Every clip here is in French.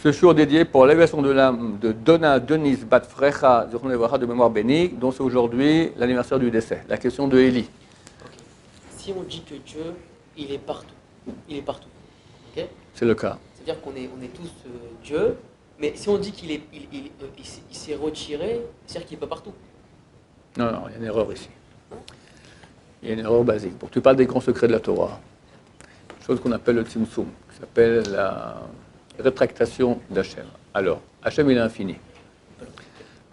ce jour dédié pour l'élévation de l'âme de Donna Denise Bat Frecha, de mémoire bénie, dont c'est aujourd'hui l'anniversaire du décès. La question de Élie. Okay. Si on dit que Dieu, il est partout, okay? C'est le cas. C'est-à-dire qu'on est tous Dieu, mais si on dit qu'il s'est retiré, c'est-à-dire qu'il n'est pas partout. Non, il y a une erreur ici. Il y a une erreur basique. Pour que tu parles des grands secrets de la Torah, chose qu'on appelle le tzimtzum, qui s'appelle la rétractation d'Hachem. Alors, Hachem, il est infini.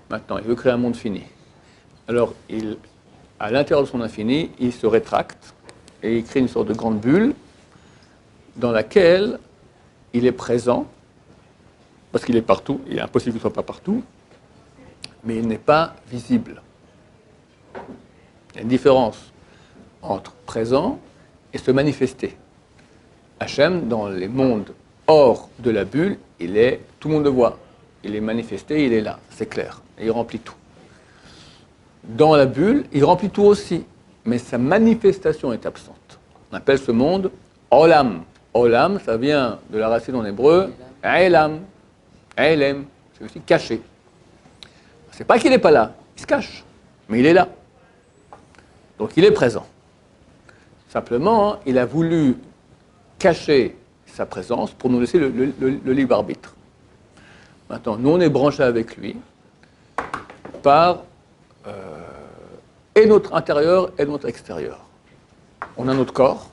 Maintenant, il veut créer un monde fini. Alors, à l'intérieur de son infini, il se rétracte et il crée une sorte de grande bulle dans laquelle il est présent, parce qu'il est partout, il est impossible qu'il ne soit pas partout, mais il n'est pas visible. Il y a une différence entre présent et se manifester. Hachem, dans les mondes hors de la bulle, tout le monde le voit. Il est manifesté, il est là, c'est clair. Et il remplit tout. Dans la bulle, il remplit tout aussi, mais sa manifestation est absente. On appelle ce monde Olam. Olam, ça vient de la racine en hébreu, Elam. Elam, c'est aussi caché. C'est pas qu'il n'est pas là, il se cache, mais il est là. Donc il est présent. Simplement, il a voulu cacher sa présence pour nous laisser le libre arbitre. Maintenant, nous on est branchés avec lui par et notre intérieur et notre extérieur. On a notre corps,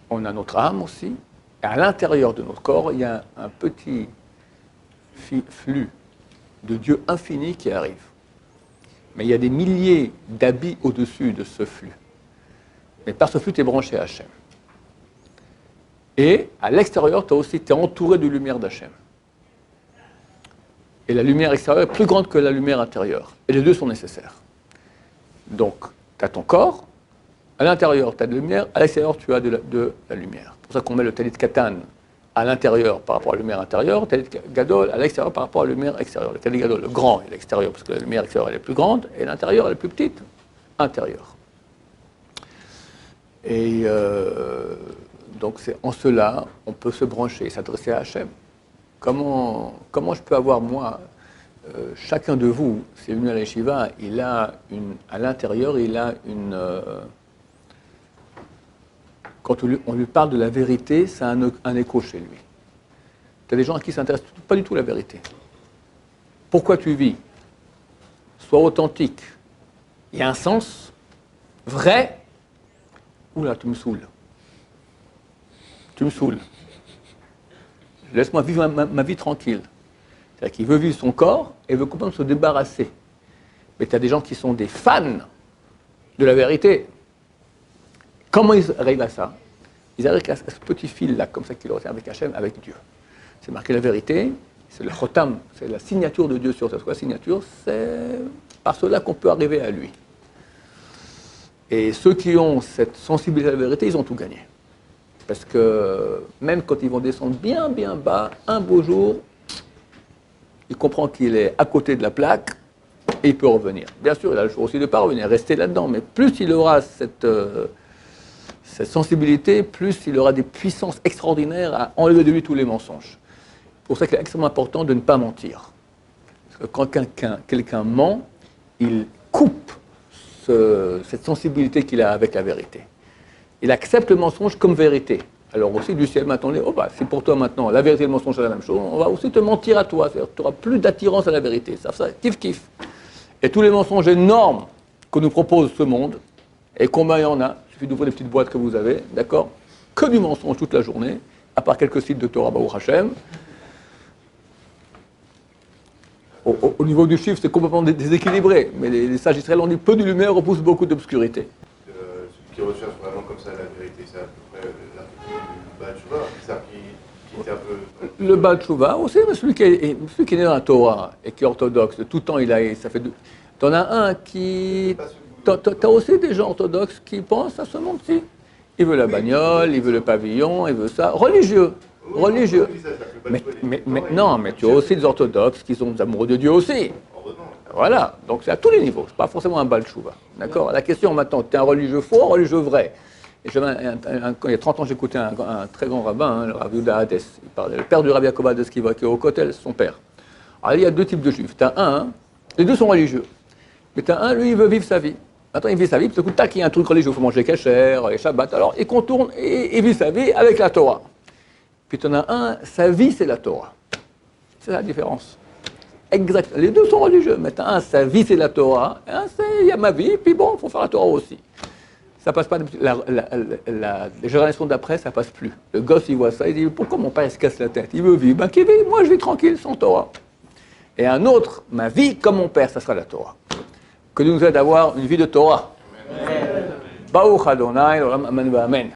on a notre âme aussi, et à l'intérieur de notre corps, il y a un petit flux de Dieu infini qui arrive. Mais il y a des milliers d'habits au-dessus de ce flux. Mais par ce flux, tu es branché à Hachem. Et à l'extérieur, tu es entouré de lumière d'Hachem. Et la lumière extérieure est plus grande que la lumière intérieure. Et les deux sont nécessaires. Donc, tu as ton corps, à l'intérieur, tu as de la lumière, à l'extérieur, tu as de la lumière. C'est pour ça qu'on met le talit katan à l'intérieur par rapport à la lumière intérieure, le talit gadol à l'extérieur par rapport à la lumière extérieure. Le talit gadol, le grand, est l'extérieur, parce que la lumière extérieure, elle est plus grande, et l'intérieur, elle est plus petite, intérieure. Et donc, c'est en cela, on peut se brancher, s'adresser à Hachem. Comment je peux avoir, moi, chacun de vous, c'est venu à l'Yeshiva, à l'intérieur, il a une... quand on lui parle de la vérité, ça a un écho chez lui. Tu as des gens qui ne s'intéressent pas du tout à la vérité. Pourquoi tu vis? Sois authentique. Il y a un sens vrai. Oula, tu me saoules. Tu me saoules. Laisse-moi vivre ma vie tranquille. C'est-à-dire qu'il veut vivre son corps et veut complètement se débarrasser. Mais tu as des gens qui sont des fans de la vérité. Comment ils arrivent à ça? Ils arrivent à ce petit fil-là, comme ça, qu'ils retient avec Hachem, avec Dieu. C'est marqué la vérité, c'est le chotam, c'est la signature de Dieu sur terre. La signature, c'est par cela qu'on peut arriver à lui. Et ceux qui ont cette sensibilité à la vérité, ils ont tout gagné. Parce que même quand ils vont descendre bien, bien bas, un beau jour, il comprend qu'il est à côté de la plaque et il peut revenir. Bien sûr, il a le choix aussi de ne pas revenir, rester là-dedans. Mais plus il aura cette sensibilité, plus il aura des puissances extraordinaires à enlever de lui tous les mensonges. C'est pour ça qu'il est extrêmement important de ne pas mentir. Parce que quand quelqu'un ment, il coupe cette sensibilité qu'il a avec la vérité. Il accepte le mensonge comme vérité. Alors aussi, du ciel maintenant, c'est pour toi maintenant, la vérité et le mensonge c'est la même chose, on va aussi te mentir à toi, c'est-à-dire tu n'auras plus d'attirance à la vérité, ça, kiff. Et tous les mensonges énormes que nous propose ce monde, et combien il y en a, il suffit d'ouvrir les petites boîtes que vous avez, d'accord? Que du mensonge toute la journée, à part quelques sites de Torah Baruch Hashem. Au niveau du chiffre, c'est complètement déséquilibré, mais les sages israéliens ont dit peu de lumière repousse beaucoup d'obscurité. Celui qui recherche vraiment comme ça la vérité, c'est à peu près le Baal Tshuva, c'est ça qui était un peu... Le Baal Tshuva aussi, mais celui qui est né dans la Torah et qui est orthodoxe, de tout temps ça fait deux... T'en as un qui... T'as aussi des gens orthodoxes qui pensent à ce monde-ci. Il veut la bagnole, il veut le pavillon, il veut ça. Religieux. Mais non, mais tu as aussi des orthodoxes qui sont amoureux de Dieu aussi. Voilà, donc c'est à tous les niveaux, c'est pas forcément un Baal Tshuva. D'accord? La question maintenant, tu es un religieux faux, un religieux vrai. Et quand il y a 30 ans, j'écoutais un très grand rabbin, le Rav Yehuda Hades. Il parlait, le père du Rabbi Yaakov Hades qui est au Kotel, son père. Alors il y a deux types de juifs. Tu as un, les deux sont religieux. Mais tu as un, lui, il veut vivre sa vie. Maintenant, il vit sa vie, puis tout coup, tac, il y a un truc religieux, il faut manger kasher, les Shabbat. Alors, il contourne et il vit sa vie avec la Torah. Puis tu en as un, sa vie, c'est la Torah. C'est la différence. Exact. Les deux sont religieux. Mais tu as un, sa vie, c'est la Torah. Et un, c'est, il y a ma vie, puis bon, il faut faire la Torah aussi. Ça passe pas. Les générations d'après, ça passe plus. Le gosse, il voit ça, il dit, pourquoi mon père, il se casse la tête? Il veut vivre. Ben, qu'il vive, moi, je vis tranquille, sans Torah. Et un autre, ma vie, comme mon père, ça sera la Torah. Que nous aide à avoir une vie de Torah. Baruch Adonai, Amen.